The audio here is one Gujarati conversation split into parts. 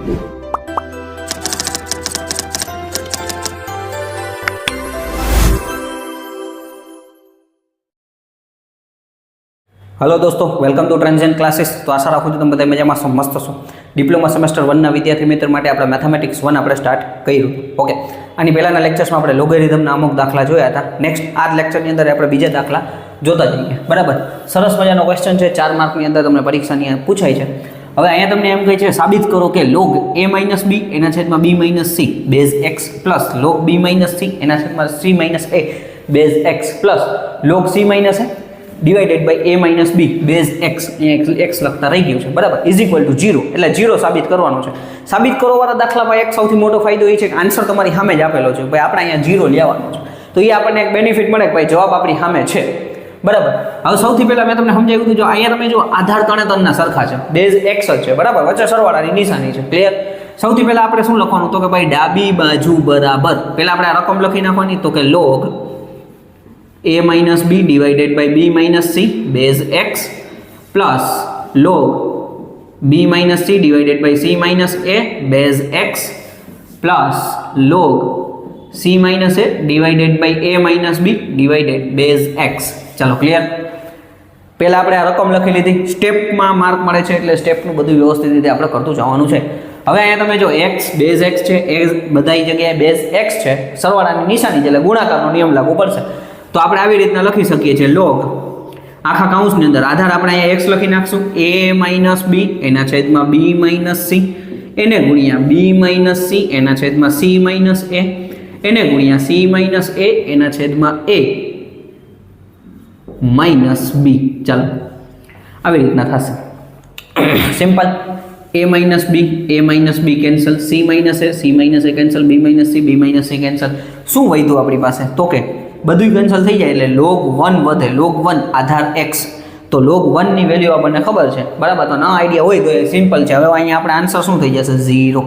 हेलो दोस्तों, वेलकम टू ट्रांजेंट क्लासेस। तो आशा राखું છું તમે બધા મજામાં છો, મસ્ત છો। ડિપ્લોમા સેમેસ્ટર 1 ના વિદ્યાર્થી મિત્રો માટે આપણે મેથેમેટિક્સ 1 આપણે સ્ટાર્ટ કર્યું। ઓકે, આની પહેલાના લેક્ચર્સમાં આપણે લોગેરિધમના અમુક દાખલા જોયા હતા। નેક્સ્ટ આ લેક્ચરની અંદર આપણે બીજા દાખલા જોતા જઈએ, બરાબર। સરસ મજાનો ક્વેશ્ચન છે, 4 માર્કની અંદર તમને પરીક્ષાની પૂછાય છે। હવે અહીંયા તમને એમ કહે છે સાબિત કરો કે log a - b એના છેદમાં b - c base x plus log b - c એના છેદમાં c - a બેઝ x plus log c - a divided by a - b base x, અહીંયા x લખતા રહી ગયું છે, બરાબર, ઇઝ ઇક્વલ ટુ 0, એટલે 0 સાબિત કરવાનો છે। સાબિત કરો વાળા દાખલામાં એક સૌથી મોટો ફાયદો એ છે કે આન્સર તમારી સામે જ આપેલો છે, ભાઈ આપણે અહીંયા 0 લેવાનો છે, તો એ આપણને એક બેનિફિટ મળે કે ભાઈ જવાબ આપણી સામે છે, બરાબર। હવે સૌથી પહેલા મેં તમને સમજાવ્યું હતું, જો અહીંયા તમે જો આધાર તણેતરના સરખા છે, બેઝ x જ છે, બરાબર, વચ્ચે સરવાળાની નિશાની છે, ક્લિયર। સૌથી પહેલા આપણે શું લખવાનું, તો કે ભાઈ ડાબી બાજુ બરાબર, પહેલા આપણે આ રકમ લખી નાખવાની, તો કે log a - b divided by b - c base x plus log b - c divided by c - a base x plus log c - a divided by a - b divided base x। ચાલો ક્લિયર। પહેલા આપણે આ રકમ લખી લીધી, સ્ટેપમાં માર્ક મળે છે એટલે સ્ટેપનું બધું વ્યવસ્થિત રીતે આપણે કરતું જવાનું છે। હવે અહીંયા તમે જો x બેઝ x છે, એ બધાય જગ્યાએ બેઝ x છે, સરવાળાની નિશાની છે એટલે ગુણાકારનો નિયમ લાગુ પડશે। તો આપણે આવી રીતના લખી શકીએ છીએ, log આખા કૌંસની અંદર આધાર આપણે અહીંયા x લખી નાખશું, a - b એના છેદમાં b - c એને ગુણ્યા b - c એના છેદમાં c - a એને ગુણ્યા c - a એના છેદમાં a - b। ચાલો આવી રીતના થશે, simple. a - b cancel, c - a cancel, b - c cancel. શું વધ્યું આપણી પાસે, તો કે બધું કેન્સલ થઈ જાય એટલે log 1 વધે, log 1 આધાર x, તો log 1 ની વેલ્યુ આપણને ખબર છે, બરાબર, તો ના આઈડિયા હોય તો એ સિમ્પલ છે। હવે અહીંયા આપણે આન્સર શું થઈ જશે, 0।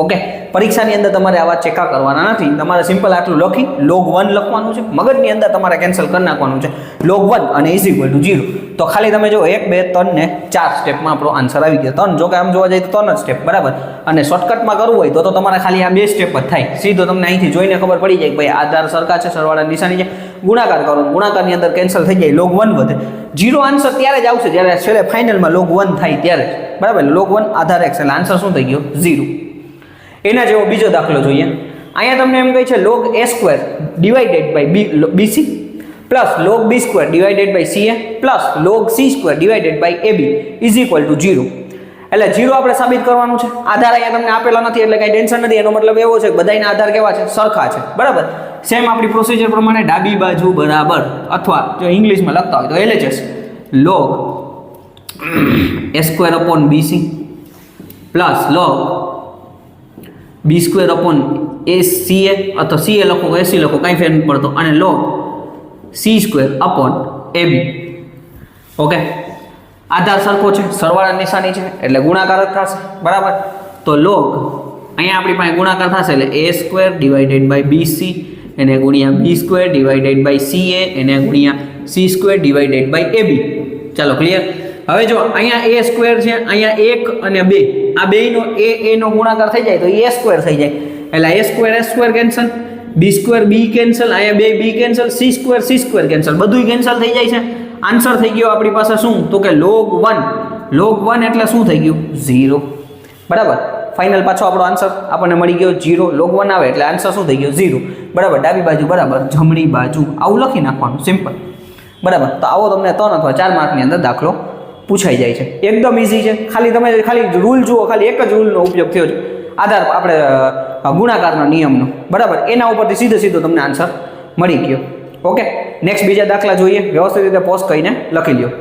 ઓકે, પરીક્ષાની અંદર તમારે આવા ચેકા કરવાના નથી, તમારે સિમ્પલ આટલું લખી log 1 લખવાનું છે, મગજની અંદર તમારે કેન્સલ કરી નાખવાનું છે log 1 અને ઇઝ ઇક્વલ ટુ 0। તો ખાલી તમે જો 1 2 3 ને 4 સ્ટેપમાં આપણો આન્સર આવી ગયો। 3 જો કે આમ જોવા જાય તો 3 જ સ્ટેપ, બરાબર, અને શોર્ટકટમાં કરવું હોય તો તમારે ખાલી આ 2 સ્ટેપ જ થાય, સીધો તમને અહીંથી જોઈને ખબર પડી જાય કે ભાઈ આધાર સરખા છે, સરવાળા નિશાની છે, ગુણાકાર કરો, ગુણાકારની અંદર કેન્સલ થઈ જાય, log 1 વધે। 0 આન્સર ત્યારે જ આવશે જ્યારે છેલ્લે ફાઇનલમાં log 1 થાય ત્યારે, બરાબર, log 1 આધાર x એટલે આન્સર શું થઈ ગયો, 0। એના જેવો બીજો દાખલો જોઈએ। અહીંયા તમને એમ કહે છે log a² divided by bc plus log b² divided by ca plus log c² divided by ab is equal to 0। એટલે 0 આપણે સાબિત કરવાનું છે। આધાર અહીંયા તમને આપેલા નથી એટલે કાંઈ ટેન્શન નથી, એનો મતલબ એવો છે કે બધાના આધાર કેવા છે, સરખા છે, બરાબર। સેમ આપણી પ્રોસિજર પ્રમાણે ડાબી બાજુ બરાબર, અથવા જો ઇંગ્લિશમાં લખતા હોય તો LHS log a² bc plus log b² ca, અથવા ca લખો ac લખો કાંઈ ફેર નથી પડતો, અને log c² ab। ઓકે, આધાર સરખો છે, સરવાળા નિશાની છે એટલે ગુણાકાર જ થશે, બરાબર। તો log અહીંયા આપણી પાસે ગુણાકાર થશે એટલે a² ડિવાઇડેડ બાય bc એને ગુણ્યા b² ડિવાઇડેડ બાય ca એને ગુણ્યા c² ડિવાઇડેડ બાય ab। ચાલો ક્લિયર। હવે જો અહીંયા a² છે, અહીંયા 1 અને 2, આ બેયનો a નો ગુણાકાર થઈ જાય તો a² થઈ જાય, એટલે a² cancel, b² b cancel, અહીંયા 2 b કેન્સલ, c² કેન્સલ, બધું કેન્સલ થઈ જાય છે। આન્સર થઈ ગયો આપણી પાસે શું, તો કે log 1 એટલે શું થઈ ગયું, 0, બરાબર। ફાઇનલ પાછો આપણો આન્સર આપણને મળી ગયો 0, log 1 આવે એટલે આન્સર શું થઈ ગયો, 0, બરાબર। ડાબી બાજુ બરાબર, જમણી બાજુ આવું લખી નાખવાનું, સિમ્પલ, બરાબર। તો આવો તમને 3 અથવા 4 માર્કની અંદર દાખલો પૂછાઈ જાય છે, એકદમ ઇઝી છે। ખાલી રૂલ જુઓ, ખાલી એક જ રૂલનો ઉપયોગ થયો છે, આધાર આપણે ગુણાકારના નિયમનો, બરાબર, એના ઉપરથી સીધો તમને આન્સર મળી ગયો। ઓકે, નેક્સ્ટ બીજા દાખલા જોઈએ, વ્યવસ્થિત રીતે પોઝ કરીને લખી લ્યો।